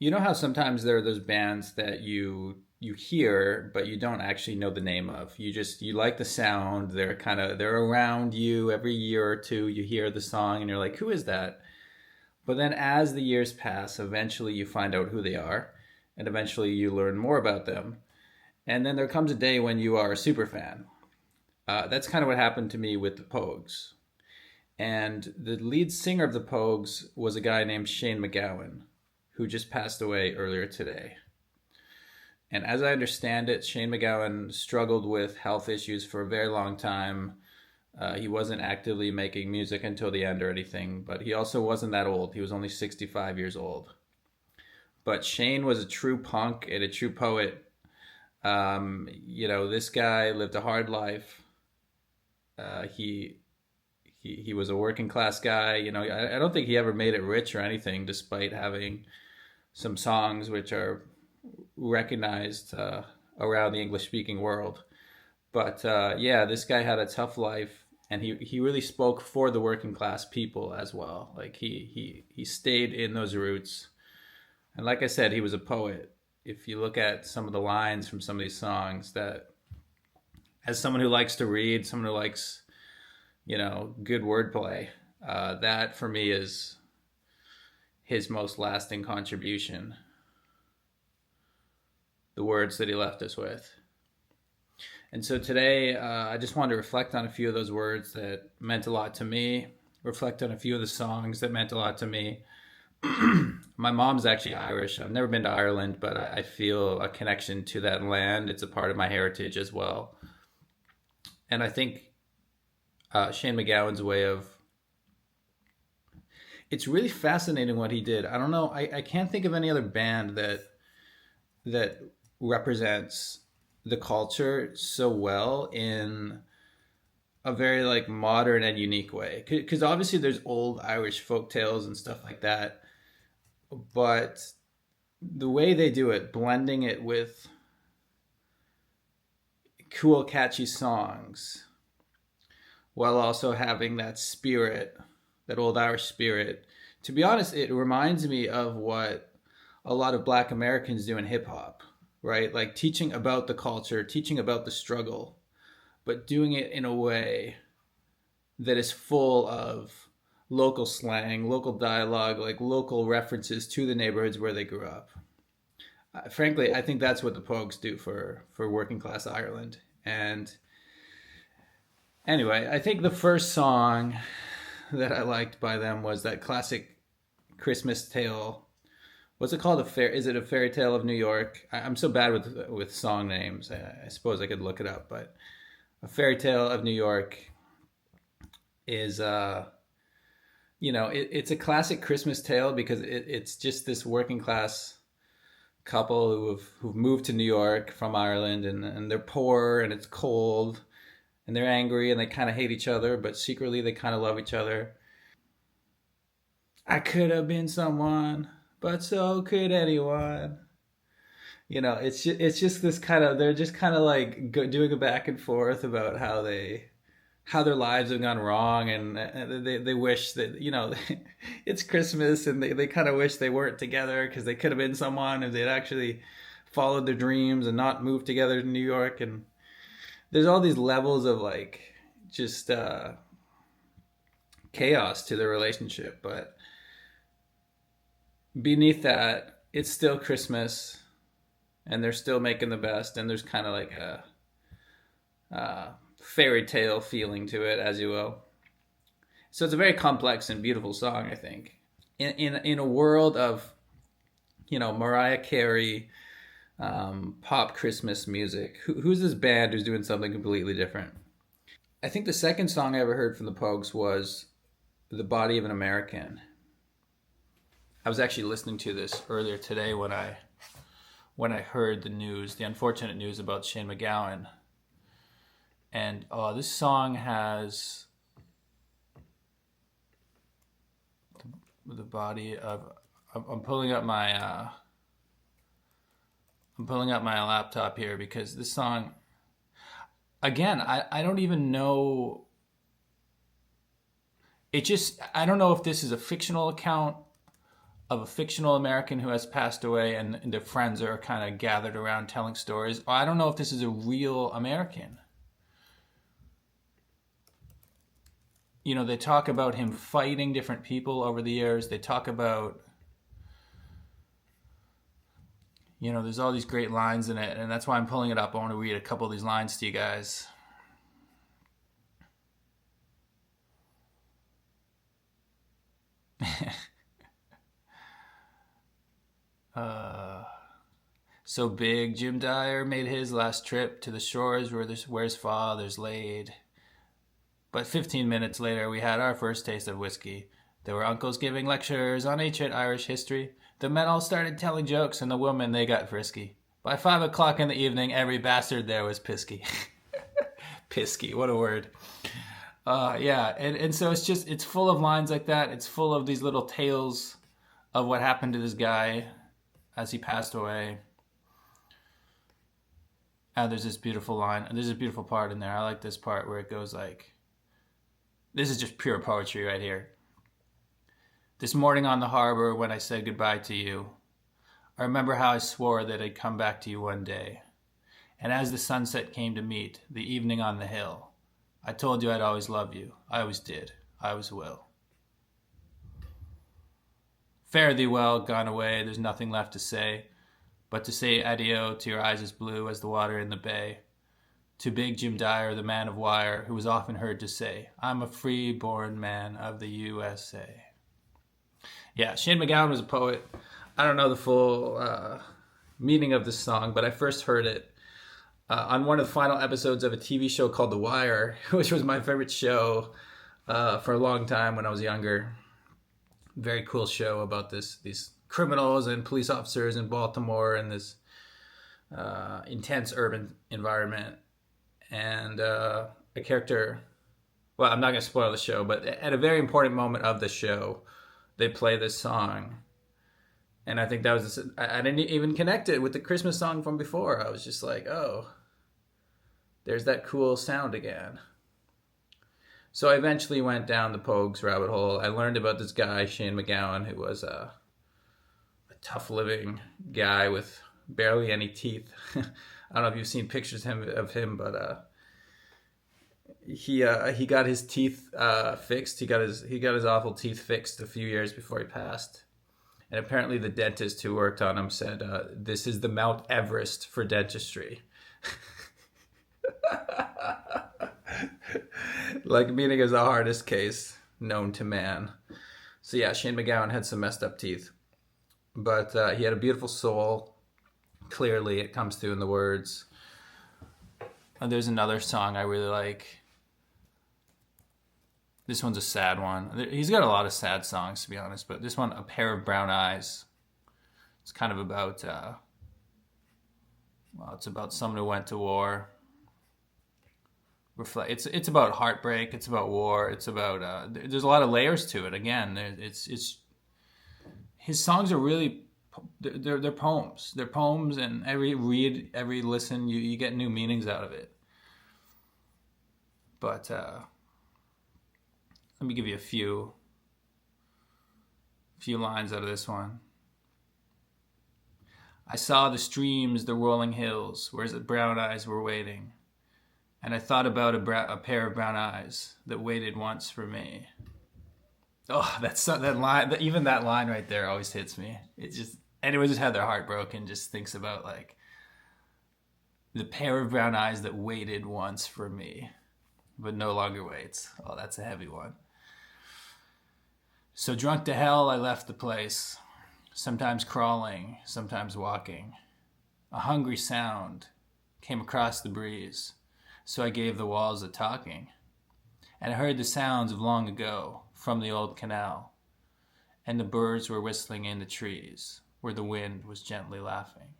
You know how sometimes there are those bands that you hear but you don't actually know the name of. You like the sound. They're around you every year or two. You hear the song and you're like, "Who is that?" But then as the years pass, eventually you find out who they are and eventually you learn more about them. And then there comes a day when you are a super fan. That's kind of what happened to me with the Pogues. And the lead singer of the Pogues was a guy named Shane MacGowan, who just passed away earlier today. And as I understand it, Shane MacGowan struggled with health issues for a very long time. He wasn't actively making music until the end or anything, but he also wasn't that old. He was only 65 years old. But Shane was a true punk and a true poet. This guy lived a hard life. He was a working class guy. I don't think he ever made it rich or anything, despite having some songs which are recognized around the English speaking world. But yeah, this guy had a tough life, and he really spoke for the working class people as well. Like he stayed in those roots, and like I said, he was a poet. If you look at some of the lines from some of these songs, that as someone who likes to read, someone who likes good wordplay, that for me is his most lasting contribution. The words that he left us with. And so today, I just wanted to reflect on a few of those words that meant a lot to me, reflect on a few of the songs that meant a lot to me. My mom's actually Irish. I've never been to Ireland, but I feel a connection to that land. It's a part of my heritage as well. And I think Shane MacGowan's way of it's really fascinating what he did. I don't know. I can't think of any other band that represents the culture so well in a very like modern and unique way. Because obviously there's old Irish folk tales and stuff like that, but the way they do it, blending it with cool, catchy songs, while also having that spirit, that old Irish spirit. To be honest, it reminds me of what a lot of Black Americans do in hip hop, right? Like teaching about the culture, teaching about the struggle, but doing it in a way that is full of local slang, local dialogue, like local references to the neighborhoods where they grew up. Frankly, I think that's what the Pogues do for working class Ireland. And anyway, I think the first song that I liked by them was that classic Christmas tale. What's it called? Is it a fairy tale of New York? I'm so bad with song names. I suppose I could look it up, but a fairy tale of New York is it's a classic Christmas tale because it's just this working class couple who've moved to New York from Ireland, and they're poor and it's cold and they're angry and they kind of hate each other, but secretly they kind of love each other. I could have been someone, but so could anyone. It's just this kind of they're just kind of like doing a back and forth about how their lives have gone wrong, and they wish that it's Christmas, and they kind of wish they weren't together because they could have been someone if they'd actually followed their dreams and not moved together to New York. And there's all these levels of like just chaos to their relationship, but beneath that, it's still Christmas, and they're still making the best, and there's kind of like a fairy tale feeling to it, as you will. So it's a very complex and beautiful song, I think. In a world of, Mariah Carey, pop Christmas music, who's this band who's doing something completely different? I think the second song I ever heard from the Pogues was "The Body of an American." I was actually listening to this earlier today when I heard the news, the unfortunate news about Shane MacGowan. And this song has the body of. I'm pulling up my laptop here because this song. Again, I don't even know. I don't know if this is a fictional account of a fictional American who has passed away, and their friends are kind of gathered around telling stories. Or I don't know if this is a real American. You know, they talk about him fighting different people over the years. They talk about, you know, there's all these great lines in it, and that's why I'm pulling it up. I want to read a couple of these lines to you guys. So big Jim Dyer made his last trip to the shores where his fathers laid. But 15 minutes later, we had our first taste of whiskey. There were uncles giving lectures on ancient Irish history. The men all started telling jokes, and the women, they got frisky. By 5 o'clock in the evening, every bastard there was pisky. Pisky, what a word. Yeah, and so it's full of lines like that. It's full of these little tales of what happened to this guy as he passed away. And there's this beautiful line, and there's a beautiful part in there. I like this part where it goes like, this is just pure poetry right here. This morning on the harbor when I said goodbye to you, I remember how I swore that I'd come back to you one day. And as the sunset came to meet the evening on the hill, I told you I'd always love you. I always did. I always will. Fare thee well, gone away, there's nothing left to say, but to say adieu to your eyes as blue as the water in the bay. To big Jim Dyer, the man of wire, who was often heard to say, I'm a free-born man of the USA. Yeah, Shane MacGowan was a poet. I don't know the full meaning of this song, but I first heard it on one of the final episodes of a TV show called The Wire, which was my favorite show for a long time when I was younger. Very cool show about these criminals and police officers in Baltimore and this intense urban environment. And a character, well, I'm not going to spoil the show, but at a very important moment of the show, they play this song. And I think that was, I didn't even connect it with the Christmas song from before. I was just like, oh, there's that cool sound again. So I eventually went down the Pogues rabbit hole. I learned about this guy, Shane MacGowan, who was a tough living guy with barely any teeth. I don't know if you've seen pictures of him, but he got his teeth fixed. He got his awful teeth fixed a few years before he passed. And apparently the dentist who worked on him said, this is the Mount Everest for dentistry. Like, meaning is the hardest case known to man. So yeah, Shane MacGowan had some messed up teeth. But he had a beautiful soul. Clearly, it comes through in the words. And there's another song I really like. This one's a sad one. He's got a lot of sad songs, to be honest, but this one, A Pair of Brown Eyes. It's kind of about, it's about someone who went to war. It's about heartbreak. It's about war. It's about, there's a lot of layers to it. Again, his songs are really, they're poems. They're poems, and every listen, you get new meanings out of it. But let me give you a few lines out of this one. I saw the streams, the rolling hills, where the brown eyes were waiting. And I thought about a pair of brown eyes that waited once for me. Oh, that line, even that line right there always hits me. It just, anyone just had their heart broken, just thinks about like the pair of brown eyes that waited once for me, but no longer waits. Oh, that's a heavy one. So drunk to hell, I left the place, sometimes crawling, sometimes walking. A hungry sound came across the breeze, so I gave the walls a talking, and I heard the sounds of long ago from the old canal, and the birds were whistling in the trees where the wind was gently laughing.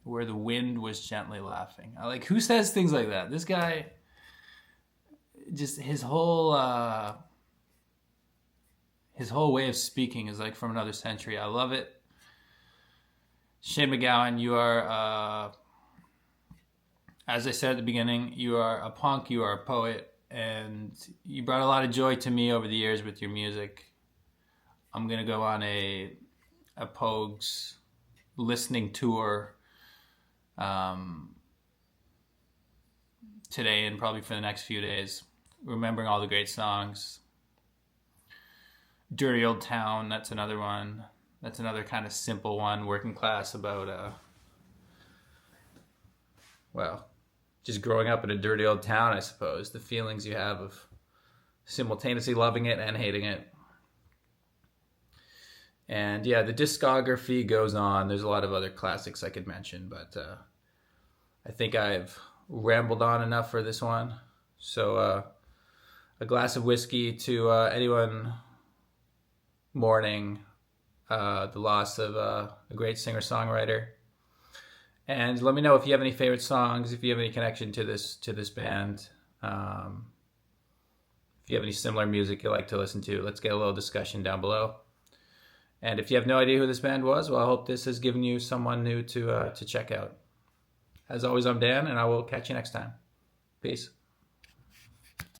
Where the wind was gently laughing. I like, who says things like that? This guy, just his whole way of speaking is like from another century. I love it. Shane MacGowan, you are, as I said at the beginning, you are a punk, you are a poet, and you brought a lot of joy to me over the years with your music. I'm gonna go on a Pogues listening tour today and probably for the next few days, remembering all the great songs. Dirty Old Town, that's another one. That's another kind of simple one, working class, about well, just growing up in a dirty old town, I suppose. The feelings you have of simultaneously loving it and hating it. And yeah, the discography goes on. There's a lot of other classics I could mention, but I think I've rambled on enough for this one. So a glass of whiskey to anyone mourning the loss of a great singer-songwriter. And let me know if you have any favorite songs, if you have any connection to this band, if you have any similar music you like to listen to. Let's get a little discussion down below. And if you have no idea who this band was, well, I hope this has given you someone new to check out. As always, I'm Dan, and I will catch you next time. Peace.